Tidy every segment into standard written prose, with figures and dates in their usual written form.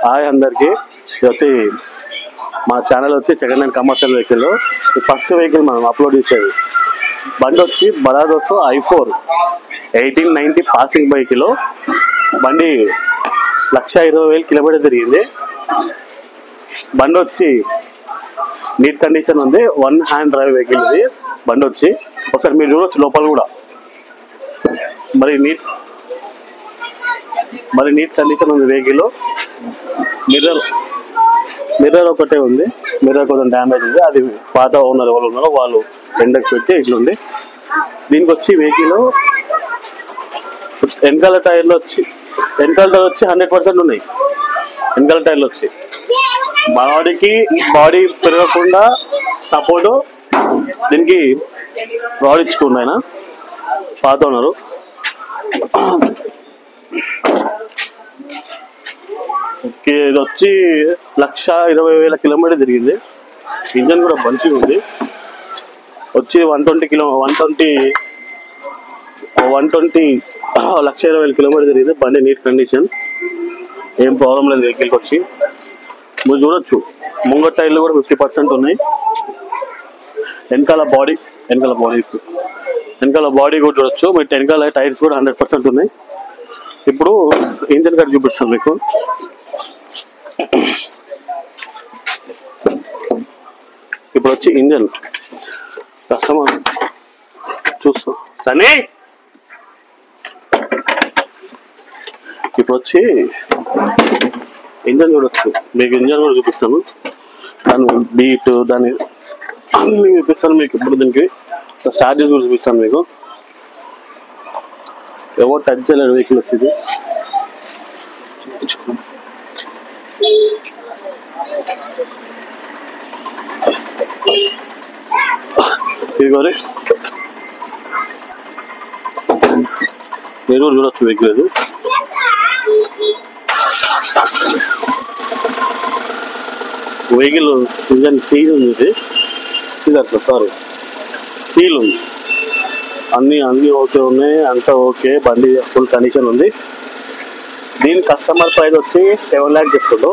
Hi అందరికి, ఇది వచ్చి మా ఛానల్ వచ్చి second hand commercial vehicle. First vehicle మనం అప్లోడ్ చేసేది బండి వచ్చి బజాజ్ i4 1890 పాసింగ్ బైక్లో బండి 1,20,000 కిలోమీటర్ తిరిగింది. బండి వచ్చి నీట్ కండిషన్ ఉంది, వన్ హ్యాండ్ డ్రైవ్ వెహికల్ ఇది. బండి వచ్చి ఒకసారి మీరు చూడొచ్చు లోపల కూడా మరి నీట్ కండిషన్ ఉంది వెహికల్. మిర్రర్ ఒకటే ఉంది, మిర్రర్ కొంచెం డ్యామేజ్ ఉంది, అది పాత ఓనర్ ఎవరు ఉన్నారో వాళ్ళు ఎండకు పెట్టి ఇట్లుంది. దీనికి వచ్చి వెహికల్ వెనకాల టైర్లు వచ్చి 100% ఉన్నాయి. వెనకాల టైర్లు వచ్చి బాడీ పెరగకుండా సపోర్ట్ దీనికి రాడ్ ఇచ్చుకున్నాయన పాత ఓనరు. ఇది వచ్చి 1,20,000 కిలోమీటర్ తిరిగింది. ఇంజన్ కూడా మంచిగా ఉంది. వచ్చి 1,20,000 కిలోమీటర్ తిరిగింది. బండి నీట్ కండిషన్, ఏం ప్రాబ్లం లేదు వెహికల్కి. వచ్చి మీరు చూడొచ్చు ముంగ టైర్లు కూడా 50% ఉన్నాయి. వెనకాల బాడీ కూడా చూడొచ్చు. మీరు వెనకాల టైర్స్ కూడా 100% ఉన్నాయి. ఇప్పుడు ఇంజన్ కట్ చూపిస్తాను మీకు. ఇప్పుడు వచ్చి ఇంజన్ కస్టమర్ చూస్తాం సనీ. ఇప్పుడు వచ్చి ఇంజన్ చూడొచ్చు, మీకు ఇంజన్ కూడా చూపిస్తాను. దాని బీట్ దాన్ని అన్ని చూపిస్తాను మీకు. ఇప్పుడు దీనికి స్టార్ట్ చేసి కూడా చూపిస్తాను మీకు. ఎవరు టచ్ చేయలేరు వెహికల్ వచ్చేది. ఇదిగోరి మీరు చూడొచ్చు వెహికల్. అది వెహికల్ ఇంజన్ సీల్ ఉంది, సీల్ ఉంది. అన్ని ఓకే ఉన్నాయి, అంతా ఓకే. బండి ఫుల్ కండిషన్ ఉంది. దీని కస్టమర్ ప్రైస్ వచ్చి 7 lakhs చెప్తుండ్రు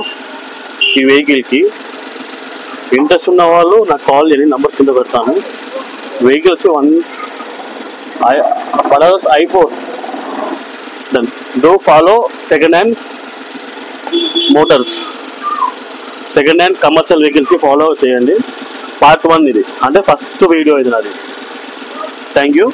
ఈ వెహికల్కి. ఇంట్రెస్ట్ ఉన్న వాళ్ళు నాకు కాల్ చేయండి, నెంబర్ కింద పెడతాను. వెహికల్ వచ్చి Bajaj i4. Do follow second hand motors, second hand commercial వెహికల్స్కి ఫాలో చేయండి. పార్ట్ 1 ఇది, అంటే ఫస్ట్ వీడియో ఇది నాది. Thank you.